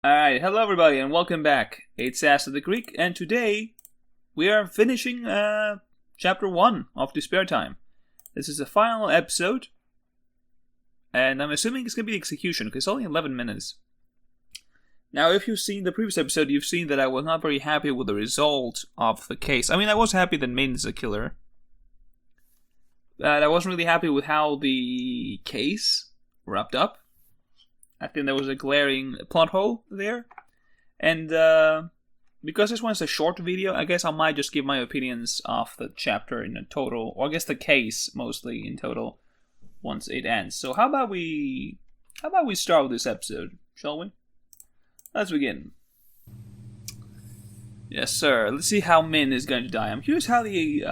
Alright, hello everybody and welcome back. It's Aster the Greek, and today we are finishing chapter 1 of Despairtime. This is the final episode, and I'm assuming it's going to be the execution, because it's only 11 minutes. Now, if you've seen the previous episode, you've seen that I was not very happy with the result of the case. I mean, I was happy that Min is a killer, but I wasn't really happy with how the case wrapped up. I think there was a glaring plot hole there. And because this one's a short video, I guess I might just give my opinions of the chapter in a total, or I guess the case mostly in total, once it ends. So how about we start with this episode, shall we? Let's begin. Yes, sir. Let's see how Min is going to die. I'm curious how the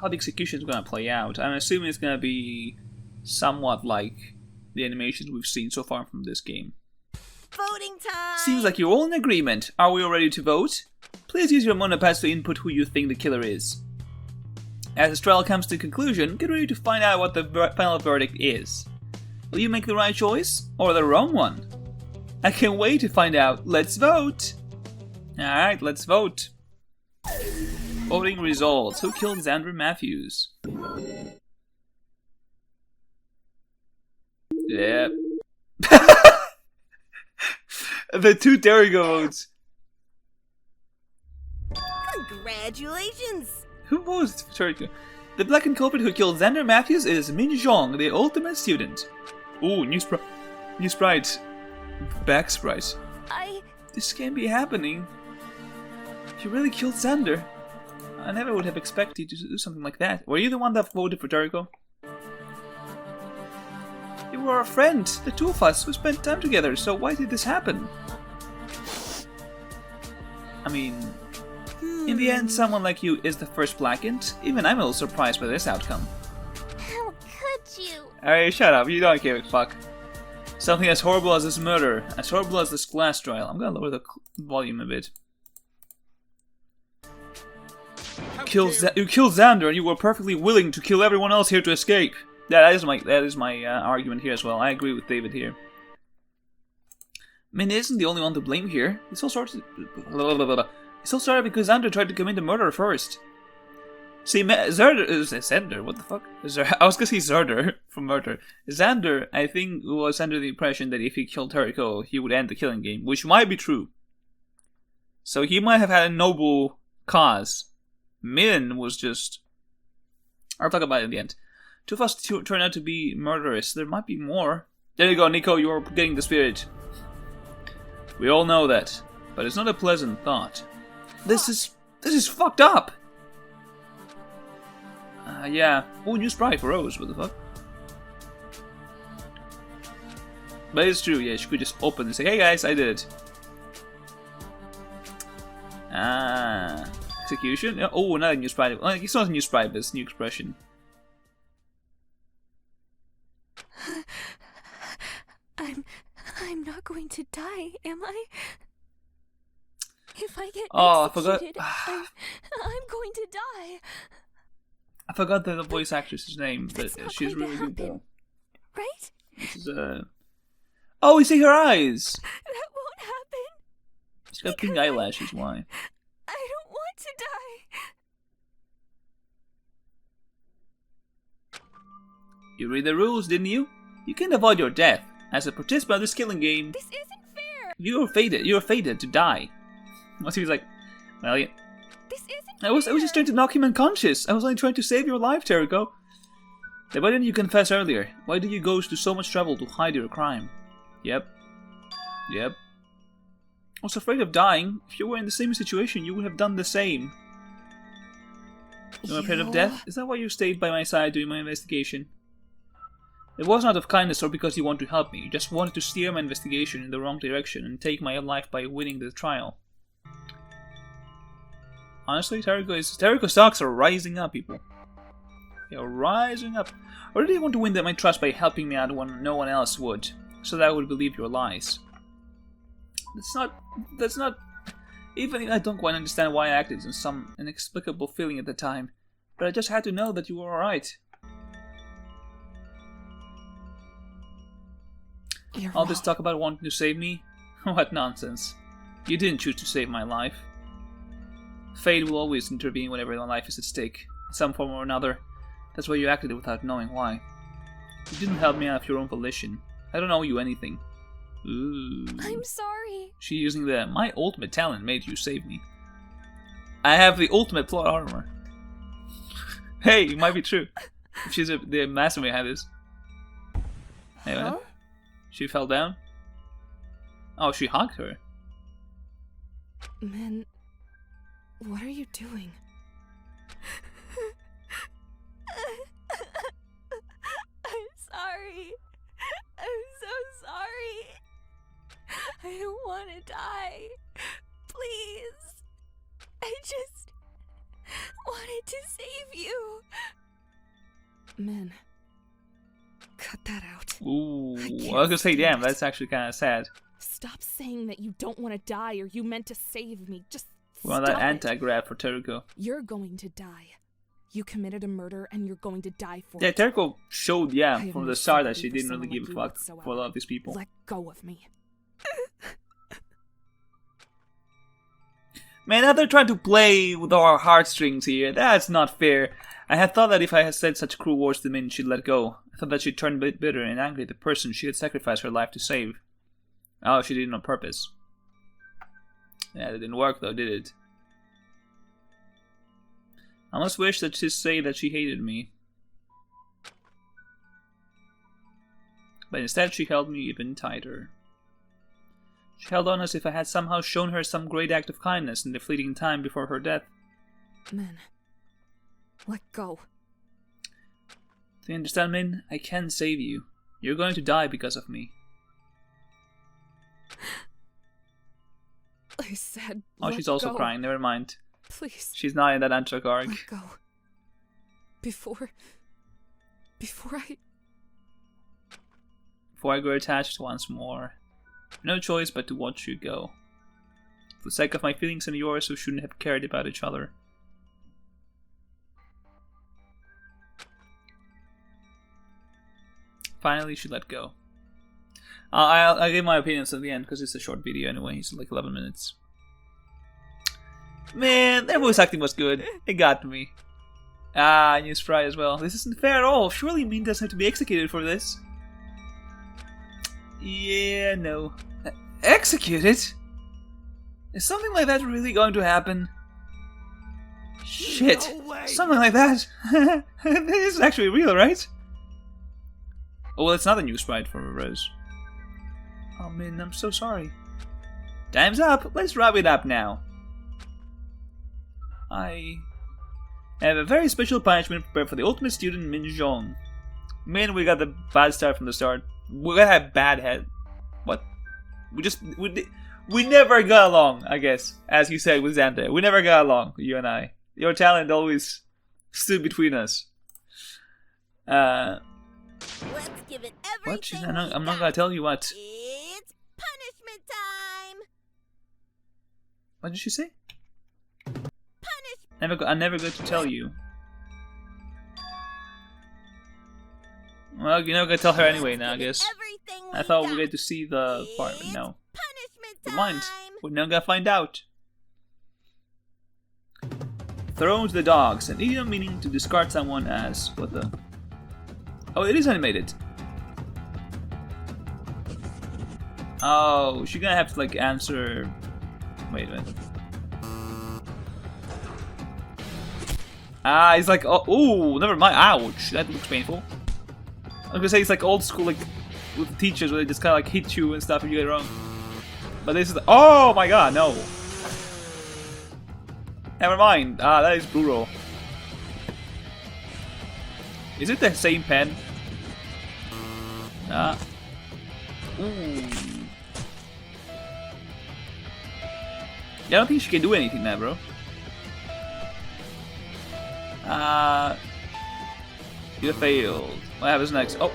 execution is going to play out. I'm assuming it's going to be somewhat like the animations we've seen so far from this game. Voting time! Seems like you're all in agreement. Are we all ready to vote? Please use your monopads to input who you think the killer is. As this trial comes to a conclusion, get ready to find out what the final verdict is. Will you make the right choice, or the wrong one? I can't wait to find out. Let's vote! Alright, let's vote. Voting results. Who killed Xander Matthews? Yep. The two Terrigo votes. Congratulations! Who votes for Terrigo? The blackened culprit who killed Xander Matthews is Min Zhong, the ultimate student. Ooh, new sprite. Back sprite. This can't be happening. You really killed Xander. I never would have expected you to do something like that. Were you the one that voted for Terrigo? You were our friend, the two of us, who spent time together, so why did this happen? I mean, in the end, someone like you is the first blackened. Even I'm a little surprised by this outcome. How could you? Alright, shut up, you don't give a fuck. Something as horrible as this murder, as horrible as this glass trial. I'm gonna lower the volume a bit. You killed Xander, and you were perfectly willing to kill everyone else here to escape. Yeah, that is my argument here as well. I agree with David here. Min isn't the only one to blame here. It's all started because Xander tried to commit the murder first. See, Xander, what the fuck? I was gonna say Xander from murder. Xander, I think, was under the impression that if he killed Terrico, he would end the killing game, which might be true. So he might have had a noble cause. Min was just... I'll talk about it in the end. Two of us turn out to be murderous. There might be more. There you go, Nico, you're getting the spirit. We all know that, but it's not a pleasant thought. This is fucked up! Yeah. Oh, new sprite for Rose, what the fuck? But it's true, yeah, she could just open and say, hey guys, I did it. Execution? Oh, another new sprite. Well, it's not a new sprite, but it's a new expression. I'm not going to die, am I? If I get executed, I'm going to die. I forgot the voice actress's name, but she's really good though. Right? This is Oh, we see her eyes! That won't happen. She's got pink eyelashes, why? I don't want to die. You read the rules, didn't you? You can't avoid your death. As a participant of this killing game, This isn't fair. you're fated to die. Once he was like, well, yeah. This isn't I was just trying to knock him unconscious. I was only trying to save your life, Terrico. Then why didn't you confess earlier? Why did you go to so much trouble to hide your crime? Yep. I was afraid of dying. If you were in the same situation, you would have done the same. You were afraid of death? Is that why you stayed by my side during my investigation? It wasn't out of kindness or because you want to help me. You just wanted to steer my investigation in the wrong direction and take my life by winning the trial. Honestly, Terrico stocks are rising up, people. They are rising up. Or did you want to win my trust by helping me out when no one else would, so that I would believe your lies? That's not... Even I don't quite understand why I acted in some inexplicable feeling at the time, but I just had to know that you were alright. You're All wrong. this talk about wanting to save me? What nonsense. You didn't choose to save my life. Fate will always intervene whenever my life is at stake, in some form or another. That's why you acted without knowing why. You didn't help me out of your own volition. I don't owe you anything. Ooh. I'm sorry. She using the "my ultimate talent made you save me." I have the ultimate plot armor. Hey, it might be true. She's the master behind this. Anyway, Huh? she fell down. Oh, she hugged her. Min, what are you doing? I'm sorry. I'm so sorry. I don't want to die. Please. I just wanted to save you. Min, cut that out. Ooh, I was can't gonna say, damn, stand it. that's actually kind of sad. Stop saying that you don't want to die or you meant to save me. Just Well, stop that it. anti-grab for Teruko. You're going to die. You committed a murder and you're going to die for Yeah, it. Teruko showed, I yeah, have from no the start that sympathy she for didn't really someone give a like you fuck whatsoever. for a lot of these people. Let go of me. Man, now they're trying to play with our heartstrings here. That's not fair. I had thought that if I had said such cruel words to Min, she'd let go. I thought that she'd turn a bit bitter and angry at the person she had sacrificed her life to save. Oh, she did it on purpose. Yeah, it didn't work though, did it? I almost wish that she'd say that she hated me. But instead she held me even tighter. She held on as if I had somehow shown her some great act of kindness in the fleeting time before her death. Min, let go. Do you understand, Min? I can save you. You're going to die because of me. I said Oh, let she's also go. crying. Never mind. Please, She's not in that Antrag arc. let go. Before I... Before I grow attached once more. No choice but to watch you go. For the sake of my feelings and yours, we shouldn't have cared about each other. Finally, she let go. I'll give my opinions at the end because it's a short video anyway. It's like 11 minutes. Man, that voice acting was good. It got me. Ah, new sprite as well. This isn't fair at all. Surely Min doesn't have to be executed for this. Yeah, no. Executed? Is something like that really going to happen? Shit. No way. Something like that. This is actually real, right? Oh, well, it's not a new sprite for Rose. Oh, Min, I'm so sorry. Time's up. Let's wrap it up now. I have a very special punishment prepared for the ultimate student, Min Jong. Min, we got the bad start from the start. We got a bad head. What? We never got along, I guess. As you said with Xander. We never got along, you and I. Your talent always stood between us. Let's give it What? She's everything. I'm not gonna tell you what. It's punishment time. What did she say? Punish. I'm never going to tell you. Well, you're never gonna tell her anyway now, I guess. Everything I thought we got. were going to see the part, but It's no. punishment Never time. mind. We're never gonna find out. Thrown to the dogs, an idiom meaning to discard someone as. What the? Oh, it is animated. Oh, she's gonna have to like answer. Wait a minute. Ah, it's like, oh, ooh, never mind. Ouch, that looks painful. I was gonna say it's like old school, like with teachers where they just kind of like hit you and stuff if you get it wrong. But this is, oh my god, no. Never mind. Ah, that is brutal. Is it the same pen? Ah. Ooh. Yeah, I don't think she can do anything now, bro. You failed. What happens next? Oh.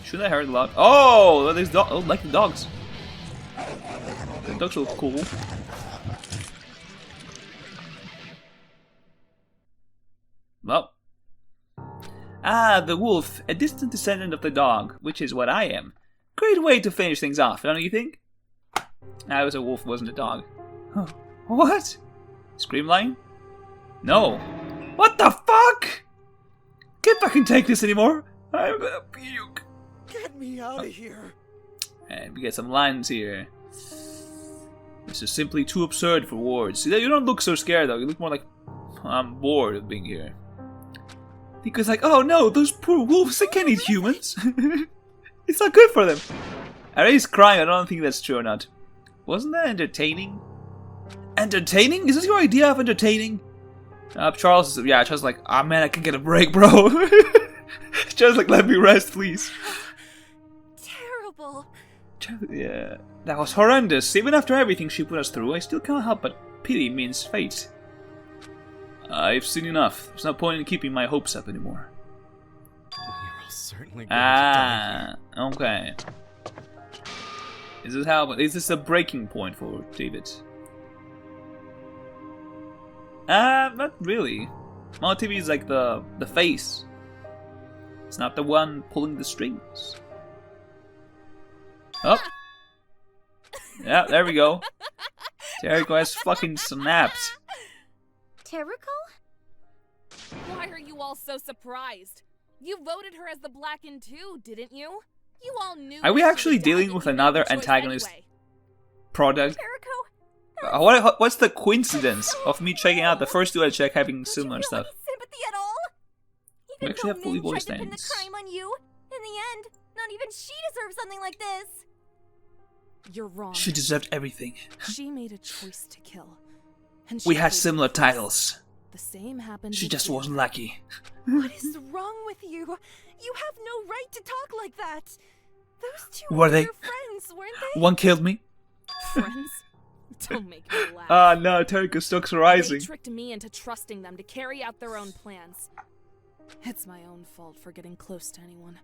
Should I heard a lot? Oh, these dogs. Oh, like the dogs. The dogs look cool. Well. Ah, the wolf, a distant descendant of the dog, which is what I am. Great way to finish things off, don't you think? That was a wolf, wasn't a dog. Huh. What? Scream line? No. What the fuck? Can't fucking take this anymore. I'm gonna puke. Get me out of here. And we get some lines here. This is simply too absurd for words. See, you don't look so scared though. You look more like I'm bored of being here. Because like, oh no, those poor wolves, they can't eat humans. It's not good for them. He's crying. I don't think that's true or not. Wasn't that entertaining? Entertaining? Is this your idea of entertaining? Charles is, yeah, Charles is like, ah, man, I can get a break, bro. Charles is like, let me rest, please. Terrible. Yeah, that was horrendous. Even after everything she put us through, I still can't help but pity Min's fate. I've seen enough. There's no point in keeping my hopes up anymore. You're all certainly going to die. Okay. Is this a breaking point for David? Not really. TV is like the face. It's not the one pulling the strings. Oh. Yeah, there we go. Jericho has fucking snapped. Terrical? Why are you all so surprised? You voted her as the blackened too, didn't you? You all knew. Are we she would actually die, dealing but with you made another the choice antagonist anyway. product? Jericho? What's the coincidence of me checking out the first two I check having similar Don't you feel stuff? any sympathy at all? We Even actually though have fully Min tried voiced to pin the names. crime on you, in the end, not even she deserves something like this. You're wrong. She deserved everything. She made a choice to kill. And We she had paid similar the price. titles. The same happened. She with just you. wasn't lucky. What is wrong with you? You have no right to talk like that. Those two Were they? your friends, weren't they? One killed me. Friends? Don't make me laugh. Ah, no, Terika Stokes rising. They tricked me into trusting them to carry out their own plans. It's my own fault for getting close to anyone.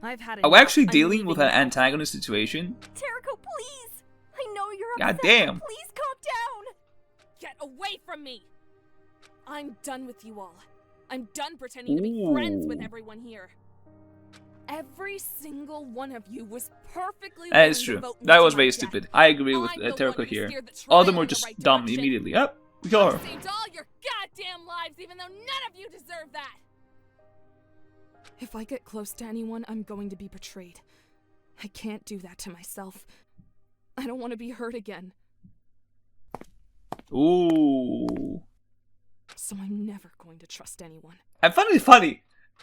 I've had it. Are we actually I'm dealing with leaving an now. antagonist situation? Jericho, please. I know you're God upset. damn. But please calm down. Get away from me! I'm done with you all. I'm done pretending to be friends with Ooh. everyone here. Every single one of you was perfectly That is willing to true. vote me That to was my very death. stupid. I agree with I'm the Terika one who here. steered the All of them train were in the just right dumb direction. immediately. Up, we kill her. I saved all your goddamn lives, even though none of you deserve that. If I get close to anyone, I'm going to be betrayed. I can't do that to myself. I don't want to be hurt again. Ooh. So I'm never going to trust anyone. I'm finding it funny.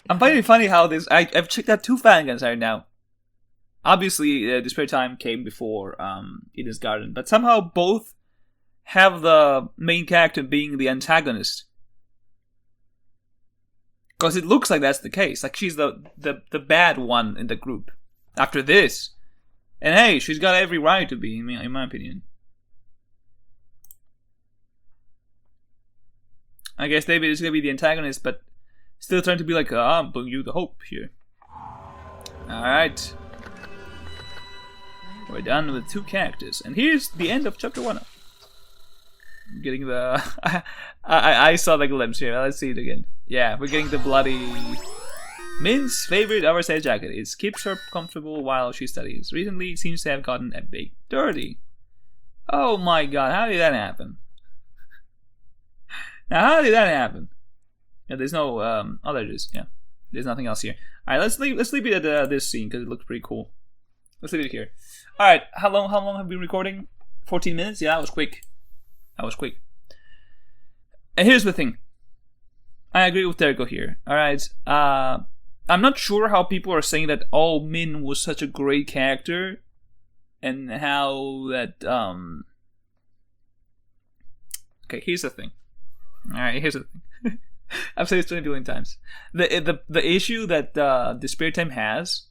I'm finding it funny how this. I've checked out two fangans right now. Obviously, Despairtime came before Eden's Garden, but somehow both have the main character being the antagonist. Because it looks like that's the case. Like she's the bad one in the group. After this. And hey, she's got every right to be, in my opinion. I guess David is going to be the antagonist, but still trying to be like, I'm bringing you the hope here. Alright. We're done with two characters. And here's the end of chapter 1. I'm getting the... I saw the glimpse here. Let's see it again. Yeah, we're getting the bloody... Min's favorite oversized jacket. It keeps her comfortable while she studies. Recently, it seems to have gotten a bit dirty. Oh my god, how did that happen? Now, how did that happen? Yeah, there's no... oh, there it is. Yeah, there's nothing else here. Alright, let's leave it at this scene, because it looks pretty cool. Let's leave it here. Alright, how long have we been recording? 14 minutes? Yeah, that was quick. That was quick. And here's the thing. I agree with Jericho here. Alright, I'm not sure how people are saying that, oh, Min was such a great character, and how that, Okay, here's the thing. Alright, here's the thing. I've said this 20 billion times. The issue that Despairtime has,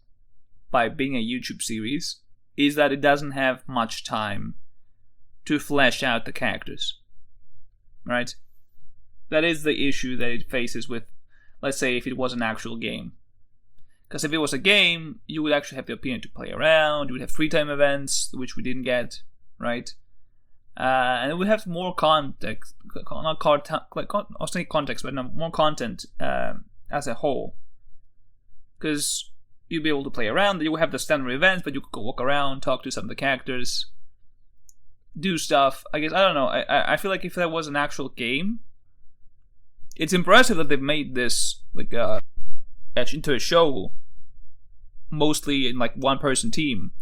by being a YouTube series, is that it doesn't have much time to flesh out the characters. Right? That is the issue that it faces with, let's say, if it was an actual game. Because if it was a game, you would actually have the opportunity to play around, you would have free time events, which we didn't get, right? And it would have more context, not I'll say context, but no, more content as a whole. Because you'd be able to play around. You would have the standard events, but you could go walk around, talk to some of the characters, do stuff. I guess, I don't know. I feel like if that was an actual game, it's impressive that they've made this like into a show, mostly in like one-person team.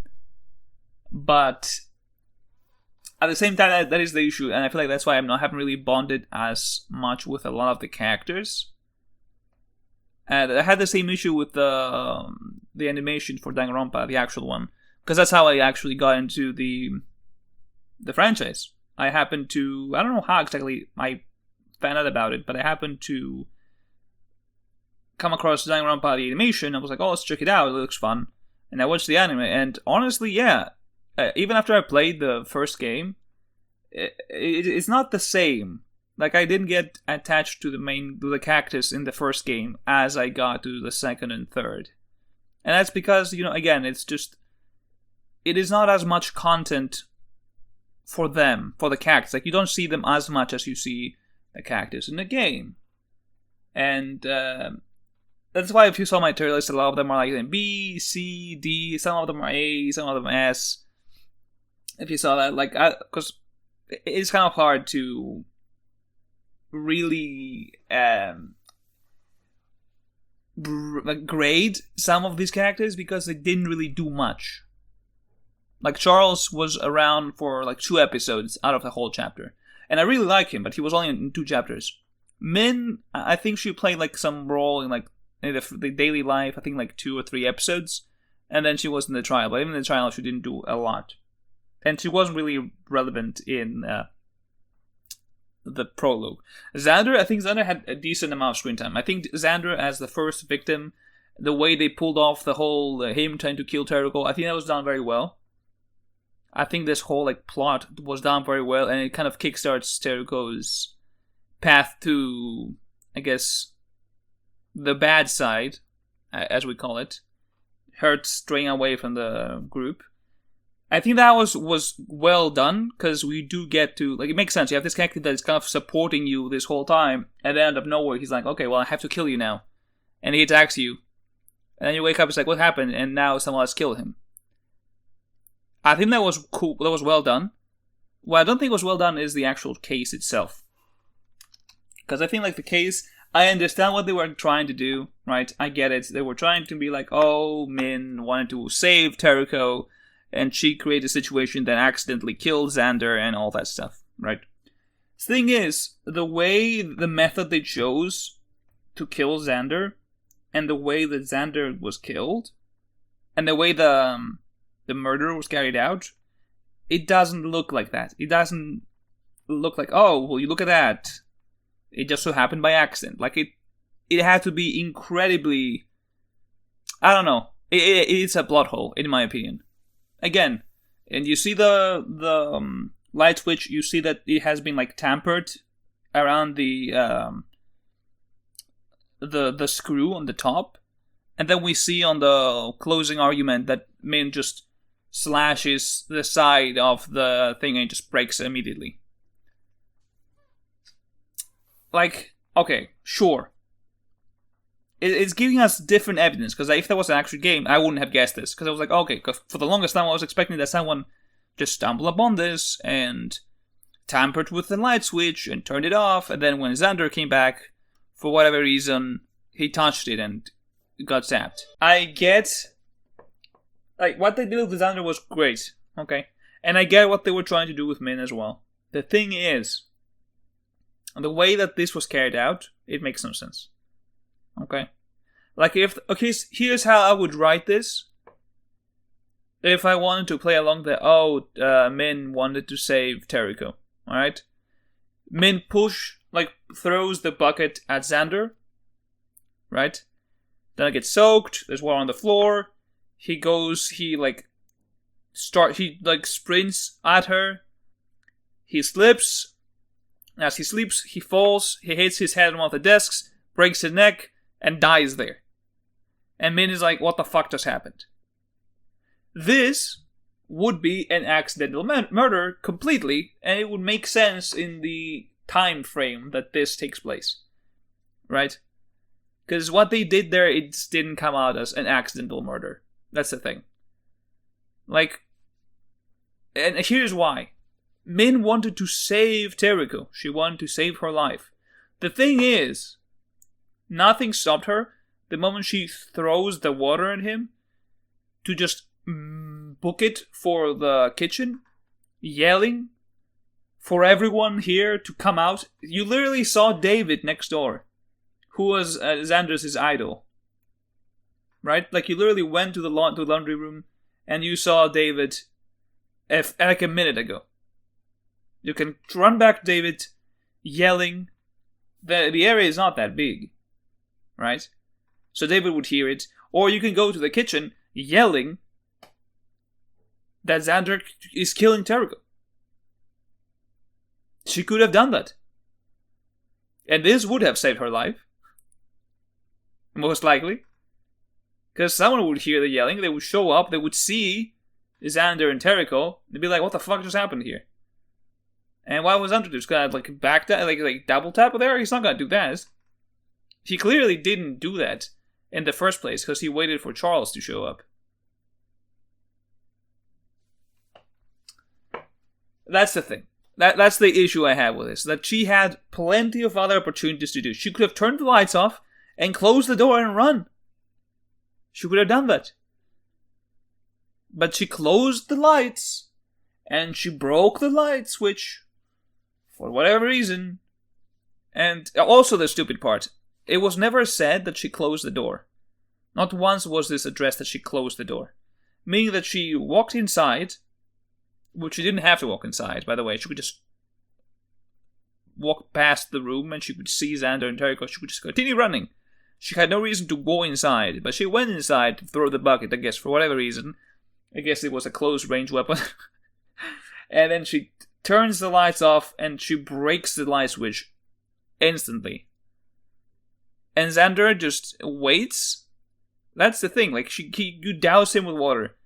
But at the same time, that is the issue, and I feel like that's why haven't really bonded as much with a lot of the characters. And I had the same issue with the animation for Danganronpa, the actual one, because that's how I actually got into the franchise. I happened to, I don't know how exactly I found out about it, but I happened to come across Danganronpa the animation. I was like, oh, let's check it out. It looks fun, and I watched the anime, and honestly, yeah. Even after I played the first game, it's not the same. Like, I didn't get attached to the cactus in the first game as I got to the second and third. And that's because, again, it is not as much content for them, for the cactus. Like, you don't see them as much as you see the cactus in the game. And that's why if you saw my tier list, a lot of them are like B, C, D, some of them are A, some of them S. If you saw that, like, because it's kind of hard to really grade some of these characters because they didn't really do much. Like, Charles was around for like 2 episodes out of the whole chapter, and I really like him, but he was only in 2 chapters. Min, I think she played like some role in like the daily life, I think like 2 or 3 episodes, and then she was in the trial, but even in the trial she didn't do a lot. And she wasn't really relevant in the prologue. Xander, I think Xander had a decent amount of screen time. I think Xander, as the first victim, the way they pulled off the whole him trying to kill Teriko, I think that was done very well. I think this whole like plot was done very well, and it kind of kickstarts Teriko's path to, I guess, the bad side, as we call it. Her straying away from the group. I think that was well done, because we do get to, like, it makes sense. You have this character that is kind of supporting you this whole time, and then out of nowhere, he's like, okay, well, I have to kill you now. And he attacks you. And then you wake up, it's like, what happened? And now someone has killed him. I think that was cool. That was well done. What I don't think was well done is the actual case itself. Because I think, like, the case, I understand what they were trying to do, right? I get it. They were trying to be like, oh, Min wanted to save Teriko, and she created a situation that accidentally killed Xander and all that stuff, right? Thing is, the method they chose to kill Xander, and the way that Xander was killed, and the way the murder was carried out, it doesn't look like that. It doesn't look like, oh, well, you look at that. It just so happened by accident. Like, it had to be incredibly, I don't know. It's a plot hole, in my opinion. Again, and you see the light switch, you see that it has been like tampered around the screw on the top, and then we see on the closing argument that Min just slashes the side of the thing and it just breaks immediately. Like, okay, sure. It's giving us different evidence, because if that was an actual game, I wouldn't have guessed this. Because I was like, okay, cause for the longest time I was expecting that someone just stumbled upon this and tampered with the light switch and turned it off, and then when Xander came back, for whatever reason, he touched it and got zapped. I get, like, what they did with Xander was great, okay? And I get what they were trying to do with Min as well. The thing is, the way that this was carried out, it makes no sense. Okay? Like, here's how I would write this. If I wanted to play along Min wanted to save Teriko. Alright? Min throws the bucket at Xander. Right? Then it gets soaked, there's water on the floor. He sprints at her. He slips. As he sleeps, he falls, he hits his head on one of the desks, breaks his neck, and dies there. And Min is like, what the fuck just happened? This would be an accidental murder completely, and it would make sense in the time frame that this takes place. Right? Because what they did there, it didn't come out as an accidental murder. That's the thing. Like, and here's why. Min wanted to save Teriko. She wanted to save her life. The thing is, nothing stopped her the moment she throws the water at him to just book it for the kitchen, yelling for everyone here to come out. You literally saw David next door, who was Xander's idol. Right? Like, you literally went to the laundry room and you saw David like a minute ago. You can run back to David yelling. The area is not that big. Right? So David would hear it. Or you can go to the kitchen yelling that Xander is killing Teriko. She could have done that. And this would have saved her life. Most likely. Because someone would hear the yelling, they would show up, they would see Xander and Teriko, they'd be like, what the fuck just happened here? And why was Xander just gonna like back that, like double tap there? He's not gonna do that. He clearly didn't do that in the first place, because he waited for Charles to show up. That's the thing. That's the issue I have with this. That she had plenty of other opportunities to do. She could have turned the lights off and closed the door and run. She could have done that. But she closed the lights. And she broke the light switch. For whatever reason. And also the stupid part. It was never said that she closed the door. Not once was this addressed that she closed the door. Meaning that she walked inside. Which she didn't have to walk inside, by the way. She could just walk past the room and she could see Xander and Teriko. She could just continue running. She had no reason to go inside, but she went inside to throw the bucket, I guess, for whatever reason. I guess it was a close-range weapon. And then she turns the lights off and she breaks the light switch instantly. And Xander just waits. That's the thing, like, you douse him with water.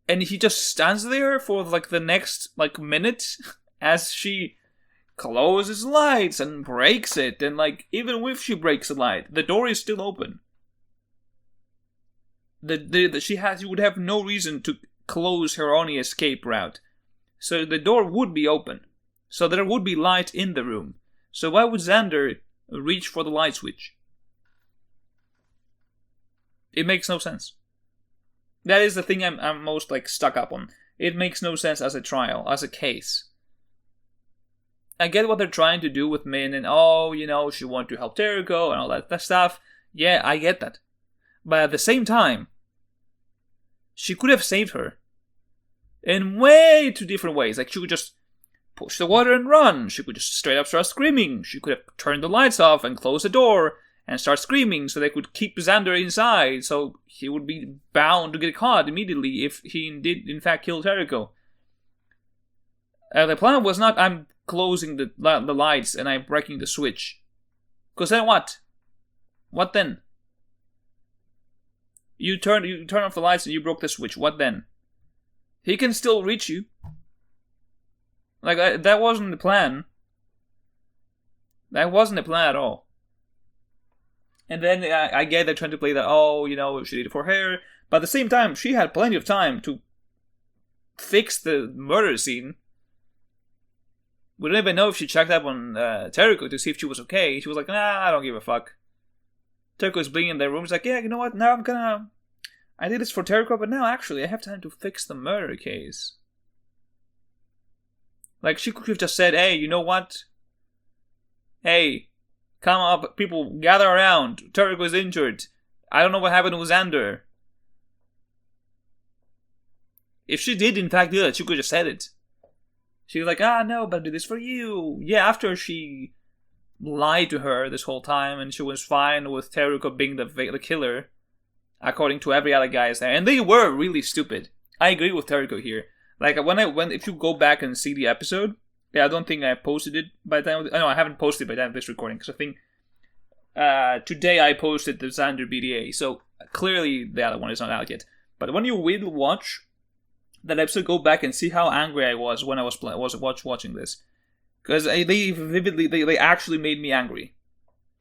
And he just stands there for, like, the next, like, minute as she closes lights and breaks it. And, like, even if she breaks the light, the door is still open. She would have no reason to close her only escape route. So the door would be open. So there would be light in the room. So why would Xander reach for the light switch? It makes no sense. That is the thing I'm most, like, stuck up on. It makes no sense as a trial, as a case. I get what they're trying to do with Min and, she wanted to help Teriko and all that stuff. Yeah, I get that. But at the same time, she could have saved her. In way too different ways. Like, she could just push the water and run. She could just straight up start screaming. She could have turned the lights off and closed the door and start screaming so they could keep Xander inside, so he would be bound to get caught immediately if he did, in fact, kill Teriko. The plan was not, I'm closing the lights and I'm breaking the switch. Because then what? What then? You turn off the lights and you broke the switch. What then? He can still reach you. Like, that wasn't the plan. That wasn't the plan at all. And then I get they're trying to play that, she did it for her. But at the same time, she had plenty of time to fix the murder scene. We don't even know if she checked up on Teriko to see if she was okay. She was like, nah, I don't give a fuck. Teriko's bleeding in their room. She's like, yeah, you know what? Now I did this for Teriko, but now actually I have time to fix the murder case. Like, she could have just said, hey, you know what? Hey, come up, people, gather around. Teriko is injured. I don't know what happened with Xander. If she did, in fact, do that, she could have just said it. She was like, no, but I did this for you. Yeah, after she lied to her this whole time, and she was fine with Teriko being the killer, according to every other guy there. And they were really stupid. I agree with Teriko here. Like, if you go back and see the episode, I don't think I posted it by the time. No, I haven't posted it by the time of this recording, because I think today I posted the Xander BDA, so clearly the other one is not out yet. But when you will watch that episode, go back and see how angry I was when I was watching this, because they actually made me angry.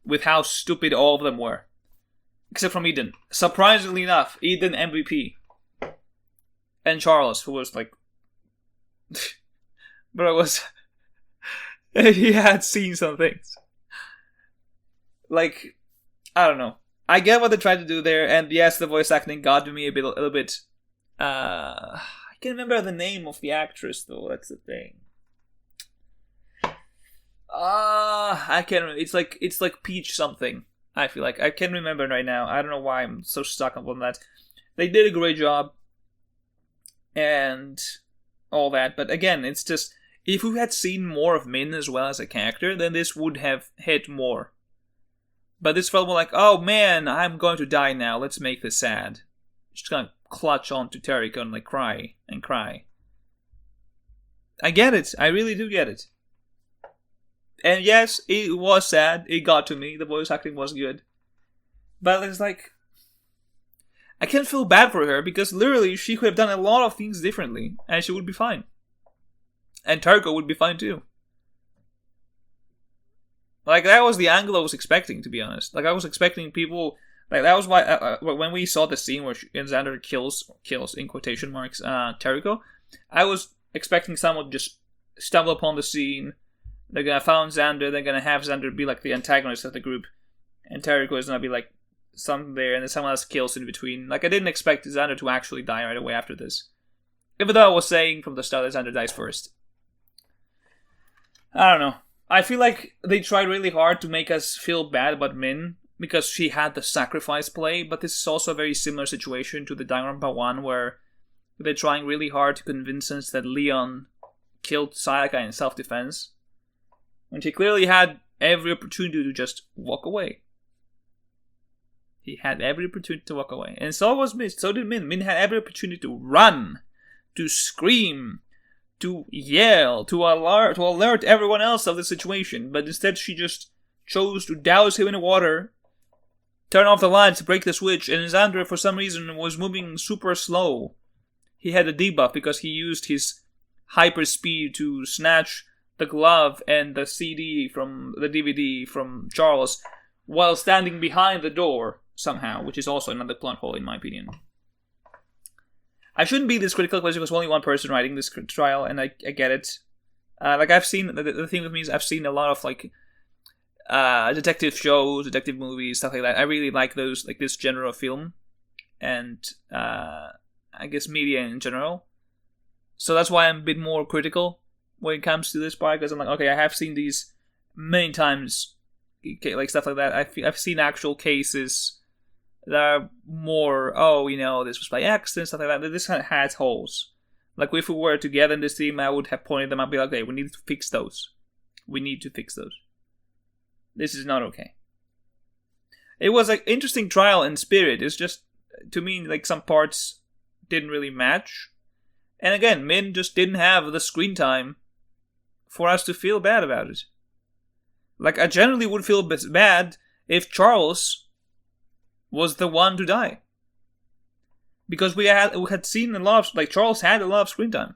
with how stupid all of them were. Except from Eden. Surprisingly enough, Eden MVP. And Charles, who was like... but it was... he had seen some things. Like, I don't know. I get what they tried to do there, and yes, the voice acting got to me a little bit... I can't remember the name of the actress, though. That's the thing. I can't remember. It's like Peach something. I feel like I can't remember right now. I don't know why I'm so stuck on that. They did a great job, and all that. But again, it's just if we had seen more of Min as well as a character, then this would have hit more. But this felt more like, oh man, I'm going to die now. Let's make this sad. Just gonna clutch onto Teriko and like cry and cry. I get it. I really do get it. And yes, it was sad. It got to me. The voice acting was good. But it's like... I can't feel bad for her because literally she could have done a lot of things differently and she would be fine. And Teriko would be fine too. Like, that was the angle I was expecting, to be honest. Like, I was expecting people... Like, that was why... when we saw the scene where Xander kills, in quotation marks, Teriko, I was expecting someone to just stumble upon the scene. They're gonna find Xander, they're gonna have Xander be like the antagonist of the group, and Teriko is gonna be like something there, and then someone else kills in between. Like, I didn't expect Xander to actually die right away after this. Even though I was saying from the start that Xander dies first. I don't know. I feel like they tried really hard to make us feel bad about Min, because she had the sacrifice play, but this is also a very similar situation to the Danganronpa 1, where they're trying really hard to convince us that Leon killed Sayaka in self-defense, when she clearly had every opportunity to just walk away. He had every opportunity to walk away. And so did Min. Min had every opportunity to run, to scream, to yell, to alert everyone else of the situation. But instead she just chose to douse him in the water, turn off the lights, break the switch, and Xander for some reason was moving super slow. He had a debuff because he used his hyper speed to snatch the glove and the CD from the DVD from Charles while standing behind the door somehow, which is also another plot hole in my opinion. I shouldn't be this critical because there's only one person writing this trial, and I get it. Like, I've seen, the thing with me is I've seen a lot of like detective shows, detective movies, stuff like that. I really like those, like this genre of film and I guess media in general. So that's why I'm a bit more critical when it comes to this part, because I'm like, okay, I have seen these many times, like stuff like that. I've seen actual cases that are more, oh, you know, this was by accident, stuff like that. This has holes. Like, if we were together in this team, I would have pointed them out and be like, okay, we need to fix those. We need to fix those. This is not okay. It was an interesting trial in spirit. It's just, to me, like, some parts didn't really match. And again, Min just didn't have the screen time for us to feel bad about it. Like, I generally would feel bad if Charles was the one to die. Because we had seen a lot of, like, Charles had a lot of screen time.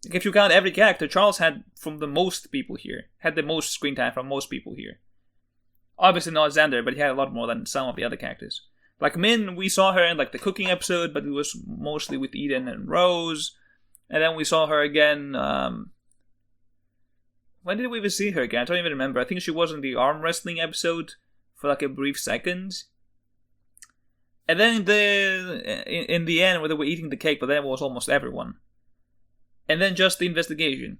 Like, if you count every character, Charles had from the most people here. Had the most screen time from most people here. Obviously not Xander, but he had a lot more than some of the other characters. Like Min, we saw her in like the cooking episode, but it was mostly with Eden and Rose. And then we saw her again, when did we even see her again? I don't even remember. I think she was in the arm wrestling episode for like a brief second. And then in the end, where they were eating the cake, but then it was almost everyone. And then just the investigation.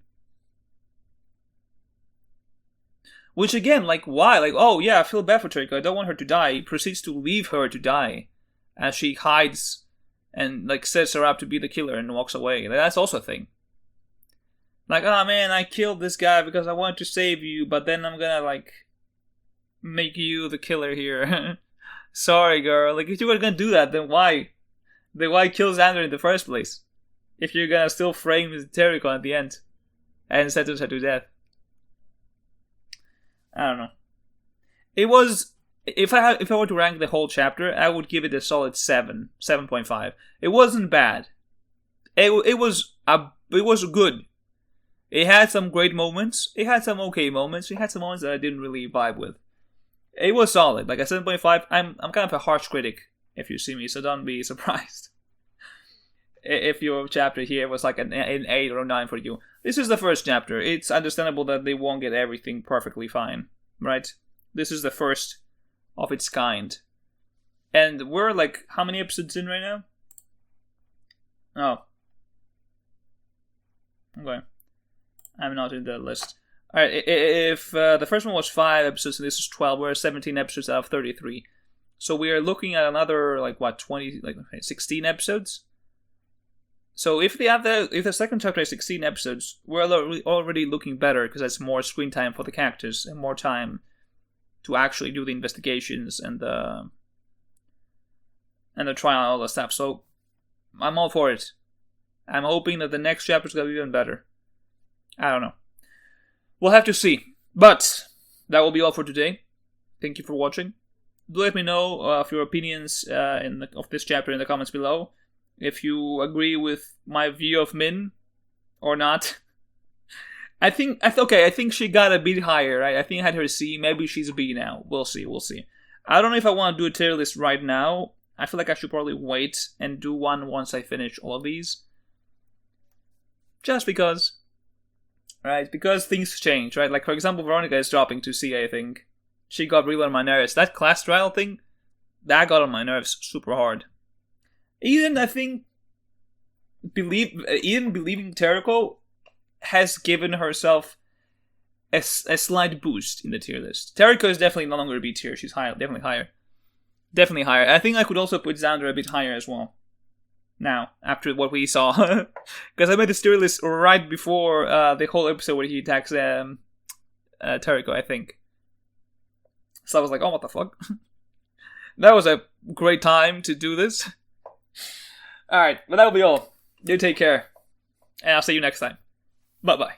Which again, like, why? Like, oh yeah, I feel bad for Teriko. I don't want her to die. He proceeds to leave her to die. As she hides and, like, sets her up to be the killer and walks away. That's also a thing. Like, oh man, I killed this guy because I wanted to save you, but then I'm gonna, like, make you the killer here. Sorry, girl. Like, if you were gonna do that, then why? Then why kill Xander in the first place? If you're gonna still frame Teriko at the end and sentence her to death. I don't know. It was, if I were to rank the whole chapter, I would give it a solid 7.5. It wasn't bad. It was good. It had some great moments. It had some okay moments. It had some moments that I didn't really vibe with. It was solid. Like a 7.5. I'm kind of a harsh critic if you see me, so don't be surprised if your chapter here was like an 8 or 9 for you. This is the first chapter. It's understandable that they won't get everything perfectly fine, right? This is the first of its kind. And we're like, how many episodes in right now? Oh. Okay. I'm not in the list. Alright, if the first one was 5 episodes and this is 12, we're 17 episodes out of 33. So we are looking at another, 16 episodes? So if the second chapter is 16 episodes, we're already looking better because that's more screen time for the characters and more time to actually do the investigations and the trial and all that stuff. So I'm all for it. I'm hoping that the next chapter is going to be even better. I don't know. We'll have to see. But that will be all for today. Thank you for watching. Do let me know of your opinions of this chapter in the comments below. If you agree with my view of Min or not. I think she got a bit higher. Right? I think I had her a C. Maybe she's a B now. We'll see. I don't know if I want to do a tier list right now. I feel like I should probably wait and do one once I finish all of these. Just because. Right? Because things change, right? Like, for example, Veronica is dropping to C, I think. She got really on my nerves. That class trial thing, that got on my nerves super hard. Eden, I think, believing Teriko has given herself a slight boost in the tier list. Teriko is definitely no longer a B tier. She's higher, definitely higher. Definitely higher. I think I could also put Xander a bit higher as well. Now, after what we saw. Because I made this tier list right before the whole episode where he attacks Teriko, I think. So I was like, oh, what the fuck? That was a great time to do this. Alright, but that'll be all. You take care. And I'll see you next time. Bye-bye.